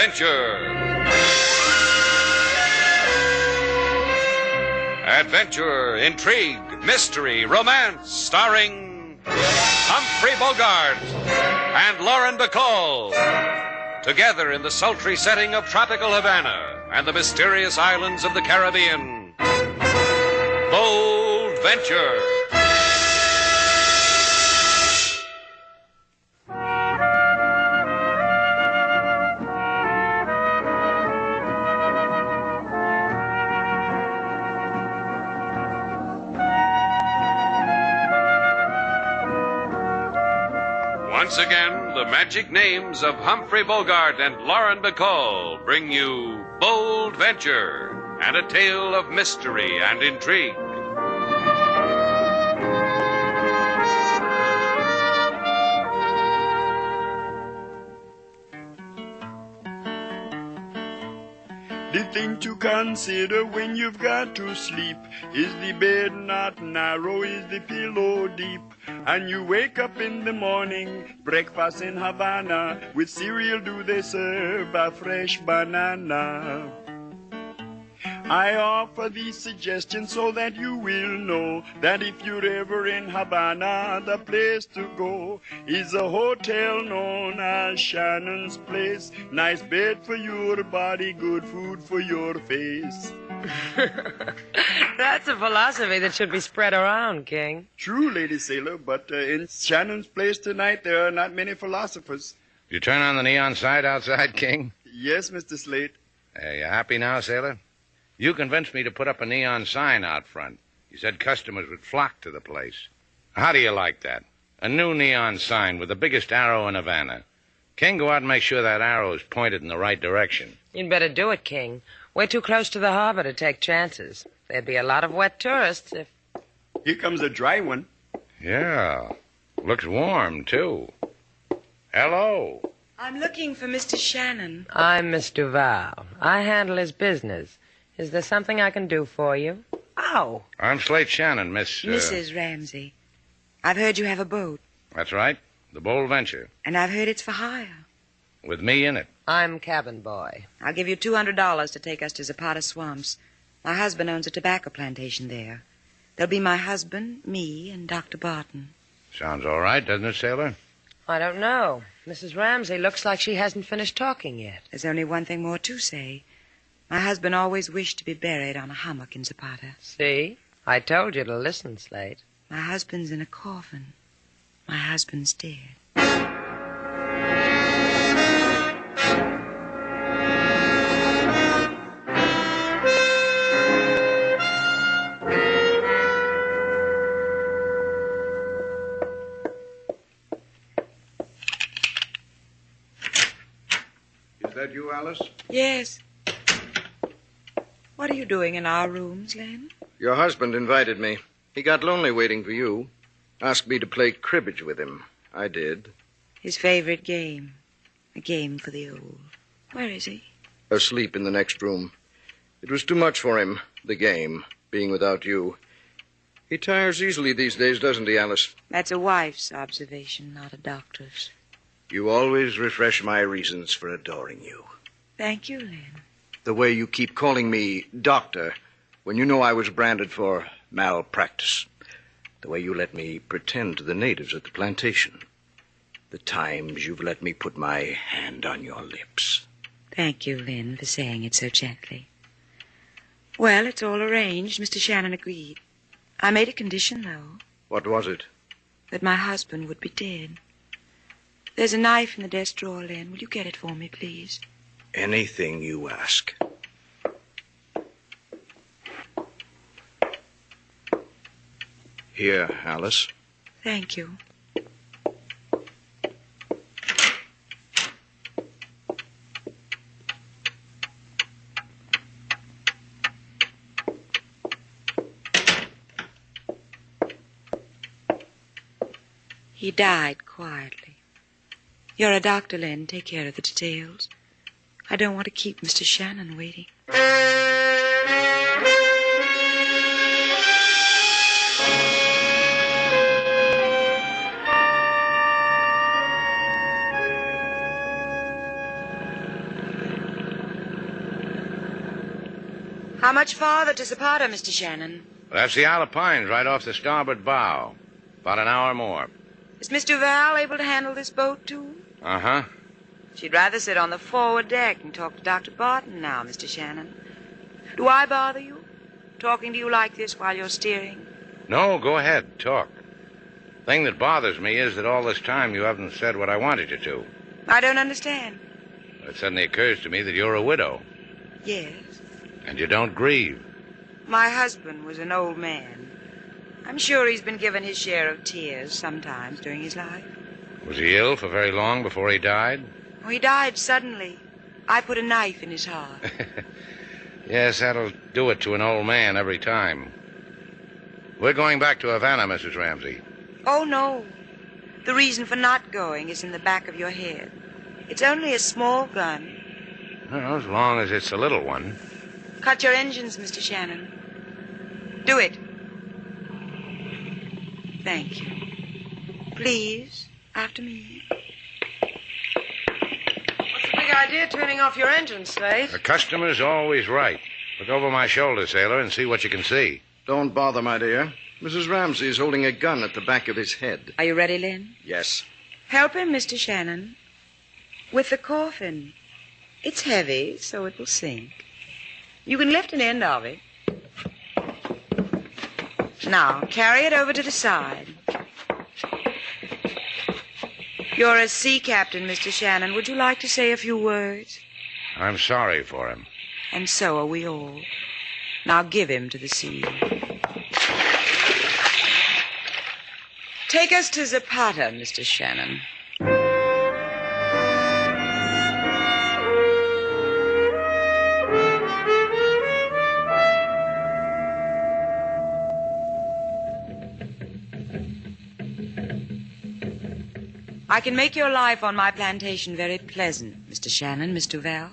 Adventure. Adventure, intrigue, mystery, romance, starring Humphrey Bogart and Lauren Bacall. Together in the sultry setting of tropical Havana and the mysterious islands of the Caribbean. Bold Venture. Once again, the magic names of Humphrey Bogart and Lauren Bacall bring you Bold Venture and a tale of mystery and intrigue. The thing to consider when you've got to sleep is the bed not narrow, is the pillow deep. And you wake up in the morning, breakfast in Havana, with cereal do they serve a fresh banana. I offer these suggestions so that you will know that if you're ever in Havana, the place to go is a hotel known as Shannon's Place. Nice bed for your body, good food for your face. That's a philosophy that should be spread around, King. True, Lady Sailor, but in Shannon's Place tonight, there are not many philosophers. You turn on the neon sign outside, King? Yes, Mr. Slate. You happy now, Sailor? You convinced me to put up a neon sign out front. You said customers would flock to the place. How do you like that? A new neon sign with the biggest arrow in Havana. King, go out and make sure that arrow is pointed in the right direction. You'd better do it, King. We're too close to the harbor to take chances. There'd be a lot of wet tourists if... Here comes a dry one. Yeah. Looks warm, too. Hello. I'm looking for Mr. Shannon. I'm Miss Duval. I handle his business. Is there something I can do for you? Ow. I'm Slate Shannon, Mrs. Ramsey. I've heard you have a boat. That's right. The Bold Venture. And I've heard it's for hire. With me in it. I'm cabin boy. I'll give you $200 to take us to Zapata Swamps. My husband owns a tobacco plantation there. There'll be my husband, me, and Dr. Barton. Sounds all right, doesn't it, Sailor? I don't know. Mrs. Ramsey looks like she hasn't finished talking yet. There's only one thing more to say. My husband always wished to be buried on a hummock in Zapata. See? I told you to listen, Slate. My husband's in a coffin. My husband's dead. Is that you, Alice? Yes. What are you doing in our rooms, Len? Your husband invited me. He got lonely waiting for you. Asked me to play cribbage with him. I did. His favorite game. A game for the old. Where is he? Asleep in the next room. It was too much for him, the game, being without you. He tires easily these days, doesn't he, Alice? That's a wife's observation, not a doctor's. You always refresh my reasons for adoring you. Thank you, Len. The way you keep calling me doctor when you know I was branded for malpractice. The way you let me pretend to the natives at the plantation. The times you've let me put my hand on your lips. Thank you, Lynn, for saying it so gently. Well, it's all arranged. Mr. Shannon agreed. I made a condition, though. What was it? That my husband would be dead. There's a knife in the desk drawer, Lynn. Will you get it for me, please? Anything you ask. Here, Alice. Thank you. He died quietly. You're a doctor, Len. Take care of the details. I don't want to keep Mr. Shannon waiting. How much farther to Zapata, Mr. Shannon? That's the Isle of Pines right off the starboard bow. About an hour more. Is Miss Duval able to handle this boat, too? Uh-huh. She'd rather sit on the forward deck and talk to Dr. Barton now, Mr. Shannon. Do I bother you? Talking to you like this while you're steering? No, go ahead. Talk. Thing that bothers me is that all this time you haven't said what I wanted you to. I don't understand. It suddenly occurs to me that you're a widow. Yes. And you don't grieve. My husband was an old man. I'm sure he's been given his share of tears sometimes during his life. Was he ill for very long before he died? Oh, he died suddenly. I put a knife in his heart. Yes, that'll do it to an old man every time. We're going back to Havana, Mrs. Ramsey. Oh, no. The reason for not going is in the back of your head. It's only a small gun. Well, as long as it's a little one. Cut your engines, Mr. Shannon. Do it. Thank you. Please, after me. What's the big idea turning off your engine, Slate? The customer's always right. Look over my shoulder, sailor, and see what you can see. Don't bother, my dear. Mrs. Ramsey is holding a gun at the back of his head. Are you ready, Lynn? Yes. Help him, Mr. Shannon. With the coffin. It's heavy, so it will sink. You can lift an end of it. Now, carry it over to the side. You're a sea captain, Mr. Shannon. Would you like to say a few words? I'm sorry for him. And so are we all. Now give him to the sea. Take us to Zapata, Mr. Shannon. I can make your life on my plantation very pleasant, Mr. Shannon, Miss Duval.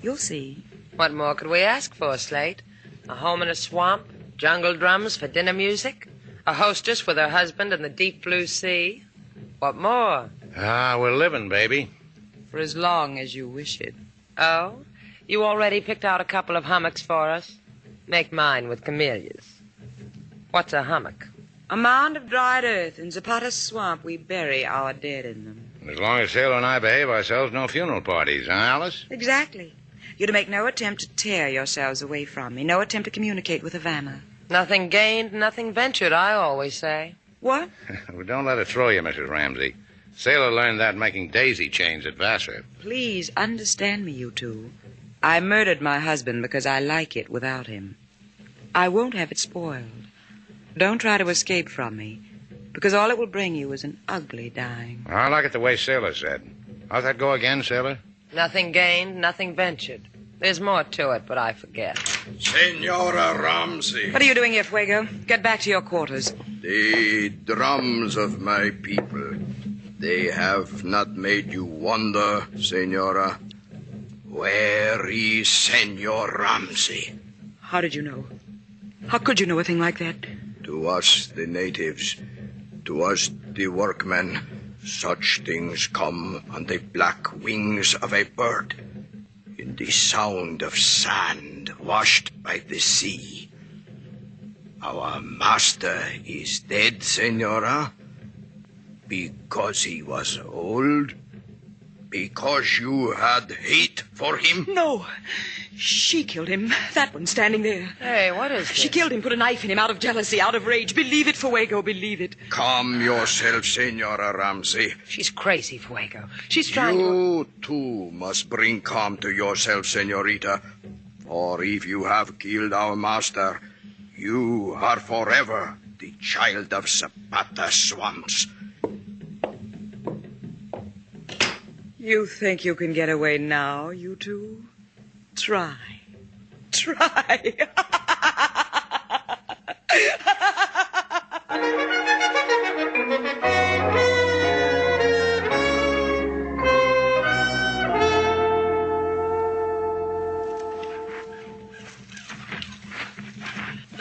You'll see. What more could we ask for, Slate? A home in a swamp, jungle drums for dinner music, a hostess with her husband in the deep blue sea. What more? We're living, baby. For as long as you wish it. Oh? You already picked out a couple of hummocks for us? Make mine with camellias. What's a hummock? A mound of dried earth in Zapata's swamp. We bury our dead in them. As long as Sailor and I behave ourselves, no funeral parties, huh, Alice? Exactly. You're to make no attempt to tear yourselves away from me. No attempt to communicate with Havana. Nothing gained, nothing ventured, I always say. What? Well, don't let it throw you, Mrs. Ramsey. Sailor learned that making daisy chains at Vassar. Please understand me, you two. I murdered my husband because I like it without him. I won't have it spoiled. Don't try to escape from me, because all it will bring you is an ugly dying. I like it the way Sailor said. How's that go again, Sailor? Nothing gained, nothing ventured. There's more to it, but I forget. Senora Ramsey. What are you doing here, Fuego? Get back to your quarters. The drums of my people, they have not made you wonder, Senora. Where is Senor Ramsey? How did you know? How could you know a thing like that? To us, the natives, to us, the workmen, such things come on the black wings of a bird, in the sound of sand washed by the sea. Our master is dead, Senora, because he was old, because you had hate for him. No. She killed him. That one standing there. Hey, what is this? She killed him, put a knife in him out of jealousy, out of rage. Believe it, Fuego, believe it. Calm yourself, Senora Ramsey. She's crazy, Fuego. She's trying to... You, too, must bring calm to yourself, Senorita. For if you have killed our master, you are forever the child of Zapata swamps. You think you can get away now, you two? Try. Try.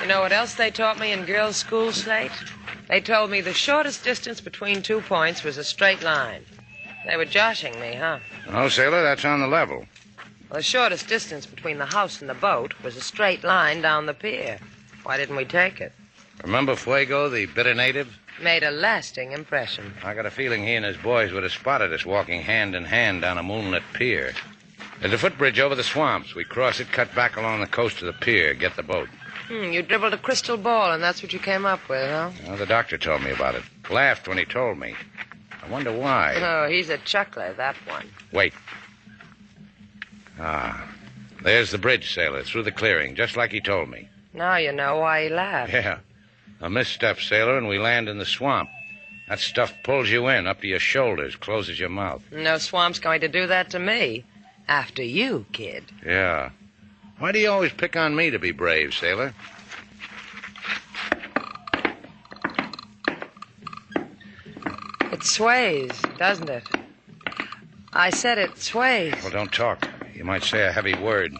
You know what else they taught me in girls' school, Slate? They told me the shortest distance between 2 points was a straight line. They were joshing me, huh? No, Sailor, that's on the level. The shortest distance between the house and the boat was a straight line down the pier. Why didn't we take it? Remember Fuego, the bitter native? Made a lasting impression. I got a feeling he and his boys would have spotted us walking hand in hand down a moonlit pier. There's a footbridge over the swamps. We cross it, cut back along the coast to the pier, get the boat. You dribbled a crystal ball, and that's what you came up with, huh? Well, the doctor told me about it. Laughed when he told me. I wonder why. Oh, he's a chuckler, that one. Wait. There's the bridge, Sailor, through the clearing, just like he told me. Now you know why he laughed. Yeah. A misstep, Sailor, and we land in the swamp. That stuff pulls you in, up to your shoulders, closes your mouth. No swamp's going to do that to me. After you, kid. Yeah. Why do you always pick on me to be brave, Sailor? It sways, doesn't it? I said it sways. Well, don't talk. You might say a heavy word.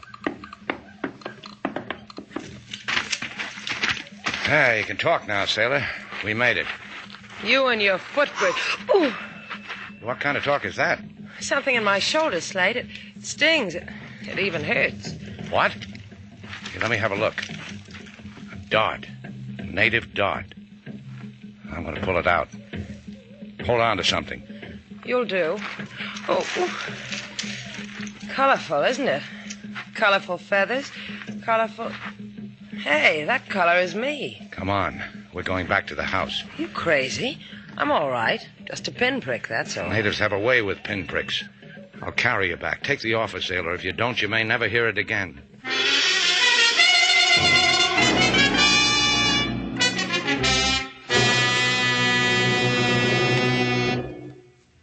You can talk now, Sailor. We made it. You and your footbridge. Ooh. What kind of talk is that? Something in my shoulder, Slate. It stings. It even hurts. What? Here, let me have a look. A dart. A native dart. I'm going to pull it out. Hold on to something. You'll do. Oh. Colorful, isn't it? Colorful feathers. Colorful... Hey, that color is me. Come on. We're going back to the house. You crazy? I'm all right. Just a pinprick, that's all. Natives have a way with pinpricks. I'll carry you back. Take the offer, Sailor. If you don't, you may never hear it again.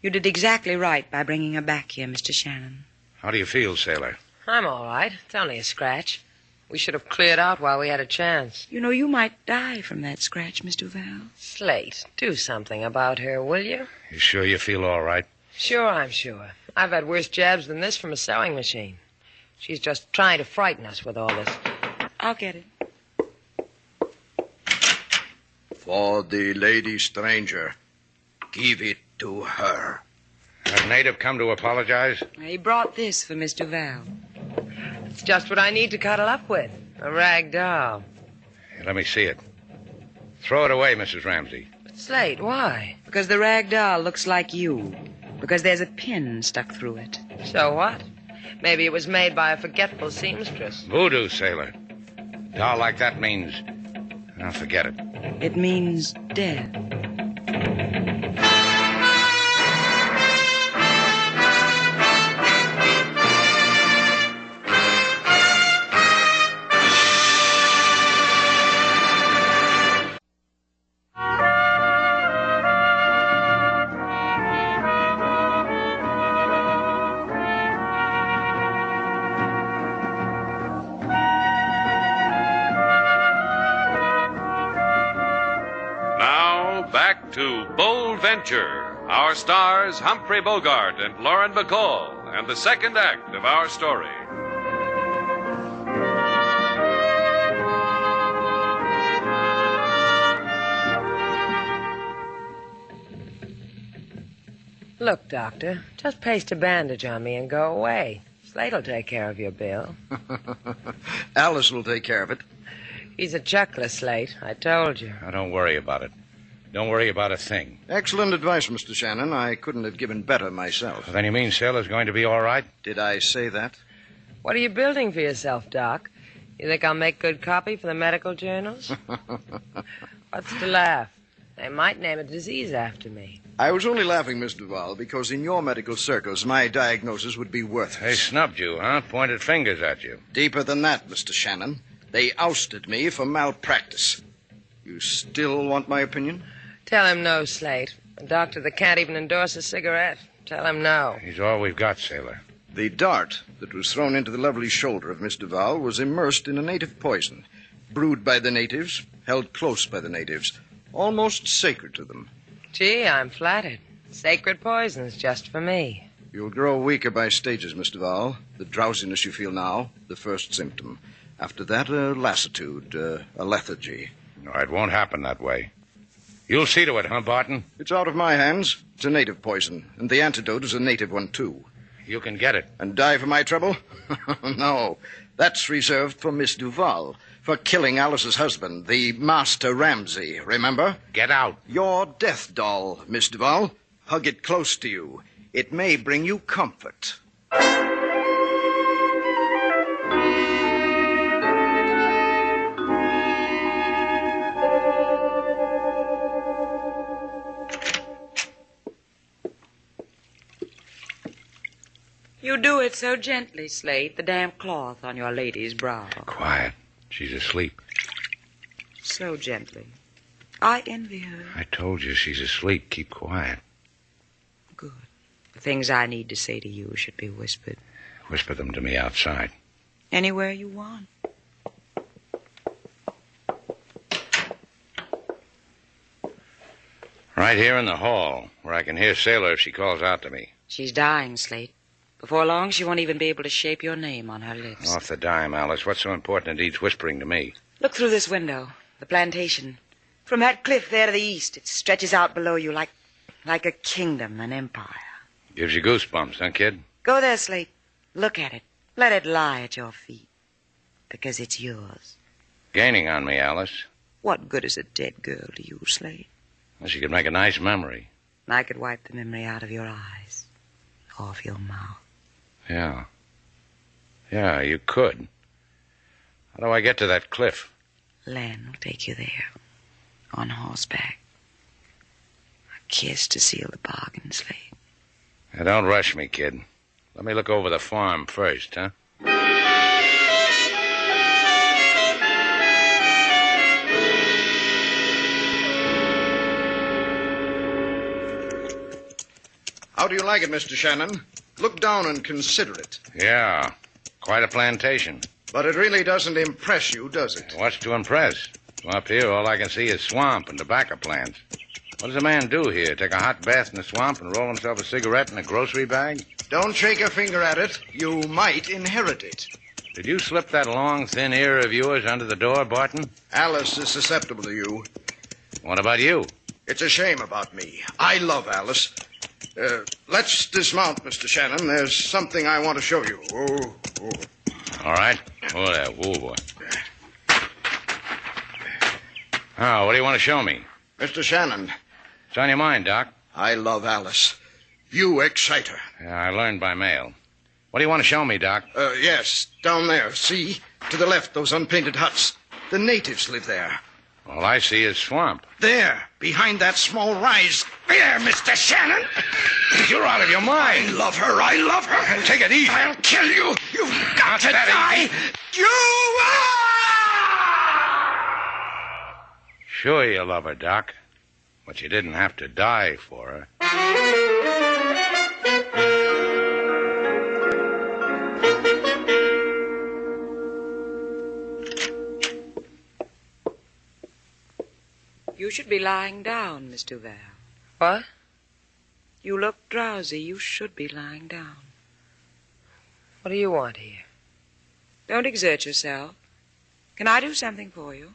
You did exactly right by bringing her back here, Mr. Shannon. How do you feel, Sailor? I'm all right. It's only a scratch. We should have cleared out while we had a chance. You know, you might die from that scratch, Miss Duval. Slate, do something about her, will you? You sure you feel all right? Sure, I'm sure. I've had worse jabs than this from a sewing machine. She's just trying to frighten us with all this. I'll get it. For the lady stranger, give it to her. Has native come to apologize? He brought this for Miss Duval. It's just what I need to cuddle up with. A rag doll. Here, let me see it. Throw it away, Mrs. Ramsey. But Slate, why? Because the rag doll looks like you. Because there's a pin stuck through it. So what? Maybe it was made by a forgetful seamstress. Voodoo, Sailor. Doll like that means... I'll forget it. It means death. To Bold Venture, our stars Humphrey Bogart and Lauren Bacall, and the second act of our story. Look, Doctor, just paste a bandage on me and go away. Slate'll take care of your bill. Alice will take care of it. He's a chuckler, Slate. I told you. Now, don't worry about it. Don't worry about a thing. Excellent advice, Mr. Shannon. I couldn't have given better myself. Then you mean Sailor's going to be all right? Did I say that? What are you building for yourself, Doc? You think I'll make good copy for the medical journals? What's to laugh? They might name a disease after me. I was only laughing, Miss Duval, because in your medical circles, my diagnosis would be worthless. They snubbed you, huh? Pointed fingers at you. Deeper than that, Mr. Shannon. They ousted me for malpractice. You still want my opinion? Tell him no, Slate. A doctor that can't even endorse a cigarette. Tell him no. He's all we've got, Sailor. The dart that was thrown into the lovely shoulder of Miss Duval was immersed in a native poison, brewed by the natives, held close by the natives, almost sacred to them. Gee, I'm flattered. Sacred poisons just for me. You'll grow weaker by stages, Miss Duval. The drowsiness you feel now, the first symptom. After that, a lassitude, a lethargy. No, it won't happen that way. You'll see to it, huh, Barton? It's out of my hands. It's a native poison, and the antidote is a native one, too. you can get it. And die for my trouble? No. That's reserved for Miss Duval. For killing Alice's husband, the Master Ramsay, remember? Get out. Your death doll, Miss Duval. Hug it close to you. It may bring you comfort. You do it so gently, Slate, the damp cloth on your lady's brow. Quiet. She's asleep. So gently. I envy her. I told you she's asleep. Keep quiet. Good. The things I need to say to you should be whispered. Whisper them to me outside. Anywhere you want. Right here in the hall, where I can hear Sailor if she calls out to me. She's dying, Slate. Before long, she won't even be able to shape your name on her lips. Off the dime, Alice. What's so important it needs whispering to me? Look through this window. The plantation. From that cliff there to the east, it stretches out below you like a kingdom, an empire. Gives you goosebumps, huh, kid? Go there, Slate. Look at it. Let it lie at your feet. Because it's yours. Gaining on me, Alice. What good is a dead girl to you, Slate? Well, she could make a nice memory. I could wipe the memory out of your eyes. Off your mouth. Yeah. Yeah, you could. How do I get to that cliff? Len will take you there. On horseback. A kiss to seal the bargain, Slate. Now, don't rush me, kid. Let me look over the farm first, huh? How do you like it, Mr. Shannon? Look down and consider it. Yeah. Quite a plantation. But it really doesn't impress you, does it? What's to impress? From up here, all I can see is swamp and tobacco plants. What does a man do here? Take a hot bath in the swamp and roll himself a cigarette in a grocery bag? Don't shake a finger at it. You might inherit it. Did you slip that long, thin ear of yours under the door, Barton? Alice is susceptible to you. What about you? It's a shame about me. I love Alice. Let's dismount, Mr. Shannon. There's something I want to show you. Oh. All right. Oh, there. Whoa, boy. Oh, what do you want to show me? Mr. Shannon. What's on your mind, Doc? I love Alice. You excite her. Yeah, I learned by mail. What do you want to show me, Doc? Yes, down there. See? To the left, those unpainted huts. The natives live there. All I see is swamp. There, behind that small rise. There, Mr. Shannon. You're out of your mind. I love her. I love her. Take it easy. I'll kill you. You've got to die. Easy. You are! Sure you love her, Doc. But you didn't have to die for her. You should be lying down, Miss Duval. What? You look drowsy. You should be lying down. What do you want here? Don't exert yourself. Can I do something for you?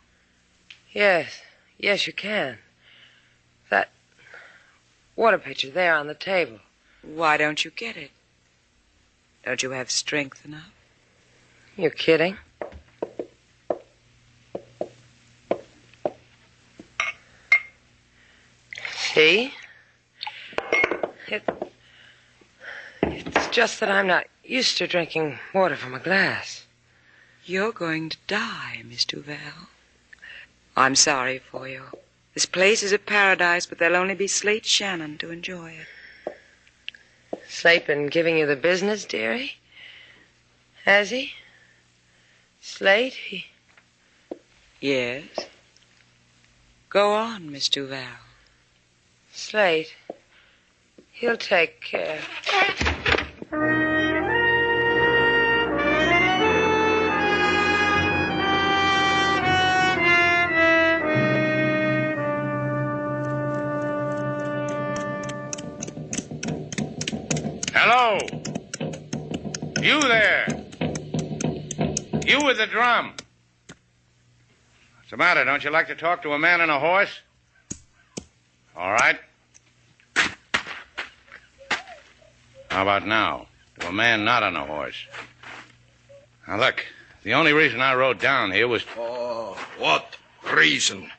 Yes, you can. That water pitcher there on the table. Why don't you get it? Don't you have strength enough? You're kidding. See? It's just that I'm not used to drinking water from a glass. You're going to die, Miss Duval. I'm sorry for you. This place is a paradise, but there'll only be Slate Shannon to enjoy it. Slate been giving you the business, dearie? Has he? Slate, he... Yes. Go on, Miss Duval. Slate, he'll take care. Hello? You there? You with the drum. What's the matter? Don't you like to talk to a man and a horse? All right. How about now? to a man not on a horse. Now, look, the only reason I rode down here was... For what reason?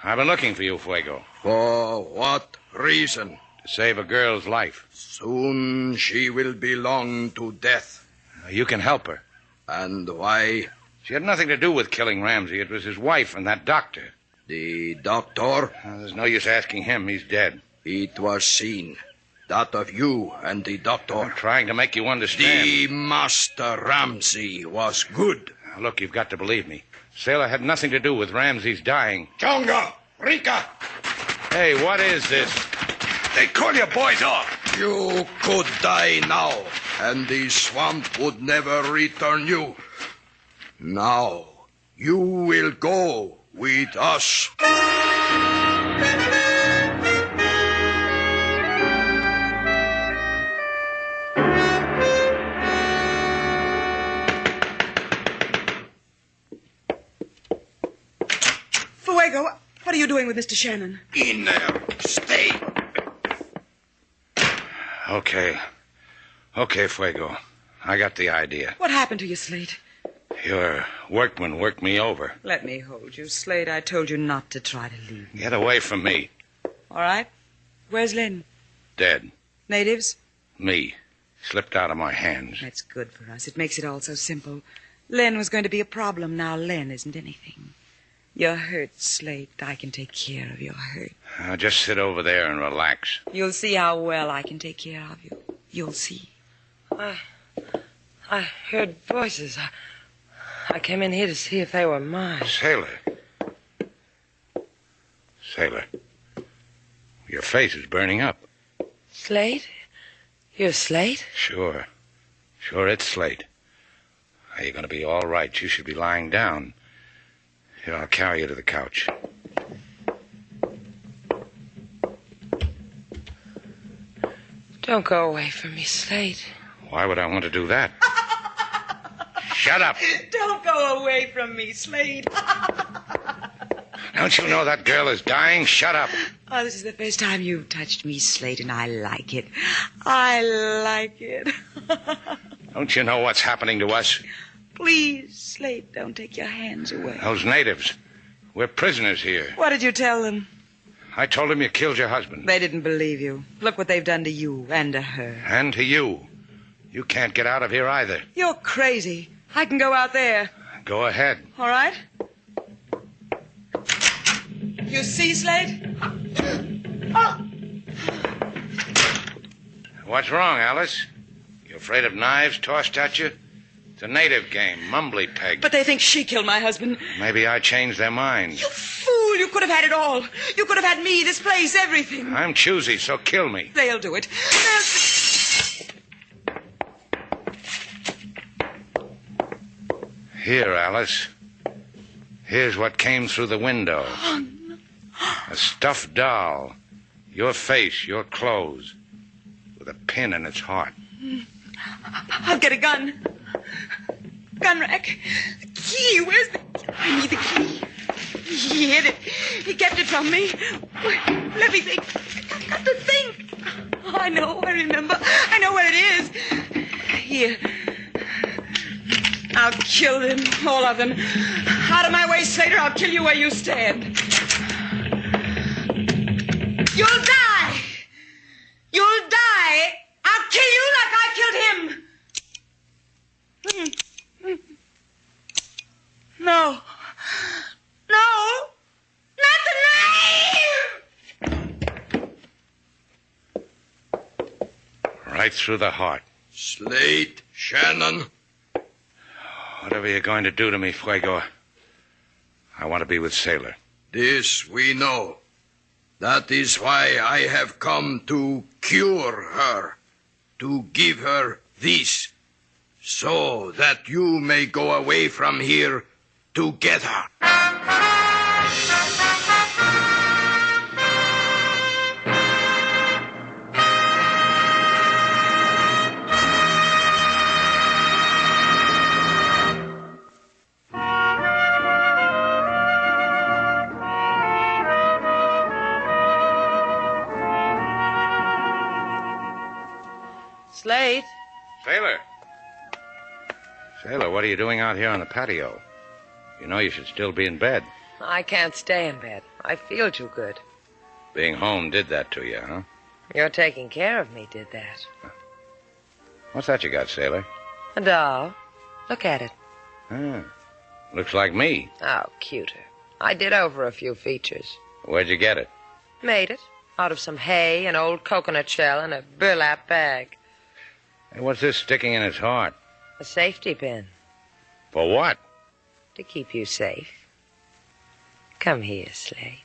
I've been looking for you, Fuego. For what reason? To save a girl's life. Soon she will belong to death. You can help her. And why? She had nothing to do with killing Ramsey. It was his wife and that doctor. The doctor? There's no use asking him. He's dead. It was seen. That of you and the doctor. I'm trying to make you understand. The Master Ramsey was good. Now, look, you've got to believe me. Sailor had nothing to do with Ramsey's dying. Chonga! Rika! Hey, what is this? They call your boys off. You could die now, and the swamp would never return you. Now, you will go with us. Fuego, what are you doing with Mr. Shannon? In there. Stay. Okay, Fuego. I got the idea. What happened to you, Slate? Your workman worked me over. Let me hold you, Slate. I told you not to try to leave me. Get away from me. All right. Where's Lynn? Dead. Natives? Me. Slipped out of my hands. That's good for us. It makes it all so simple. Lynn was going to be a problem. Now Lynn isn't anything. You're hurt, Slate. I can take care of your hurt. Now, just sit over there and relax. You'll see how well I can take care of you. You'll see. I heard voices. I came in here to see if they were mine. Sailor. Your face is burning up. Slate? You're Slate? Sure, it's Slate. Are you going to be all right? You should be lying down. Here, I'll carry you to the couch. Don't go away from me, Slate. Why would I want to do that? Shut up. Don't go away from me, Slate. Don't you know that girl is dying? Shut up. Oh, this is the first time you've touched me, Slate, and I like it. I like it. Don't you know what's happening to us? Please, Slate, don't take your hands away. Those natives. We're prisoners here. What did you tell them? I told them you killed your husband. They didn't believe you. Look what they've done to you and to her. And to you. You can't get out of here either. You're crazy. I can go out there. Go ahead. All right? You see, Slate? Oh. What's wrong, Alice? You afraid of knives tossed at you? It's a native game, mumbly peg. But they think she killed my husband. Maybe I changed their minds. You fool! You could have had it all. You could have had me, this place, everything. I'm choosy, so kill me. They'll do it. Here, Alice. Here's what came through the window. A stuffed doll. Your face, your clothes. With a pin in its heart. I'll get a gun. Gun rack. The key. Where's the... I need the key. He hid it. He kept it from me. Let me think. I've got to think. Oh, I know. I remember. I know where it is. Here. I'll kill them. All of them. Out of my way, Slater. I'll kill you where you stand. You'll die. You'll die. I'll kill you like I killed him. No. No. Not the knife. Right through the heart. Slate Shannon. Whatever you're going to do to me, Fuego, I want to be with Sailor. This we know. That is why I have come to cure her, to give her this, so that you may go away from here together. Slate, Sailor! Sailor, what are you doing out here on the patio? You know you should still be in bed. I can't stay in bed. I feel too good. Being home did that to you, huh? Your taking care of me did that. What's that you got, Sailor? A doll. Look at it. Ah, looks like me. Oh, cuter. I did over a few features. Where'd you get it? Made it. Out of some hay, an old coconut shell, and a burlap bag. Hey, what's this sticking in its heart? A safety pin. For what? To keep you safe. Come here, Slate.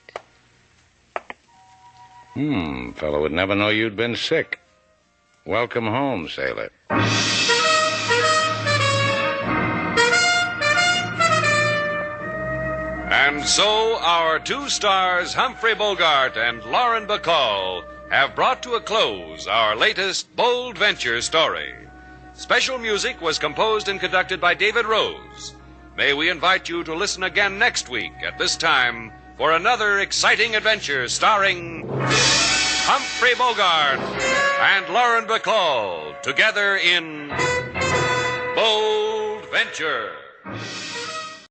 Fellow would never know you'd been sick. Welcome home, Sailor. And so our two stars, Humphrey Bogart and Lauren Bacall, have brought to a close our latest bold venture story. Special music was composed and conducted by David Rose. May we invite you to listen again next week at this time for another exciting adventure starring Humphrey Bogart and Lauren Bacall together in Bold Venture.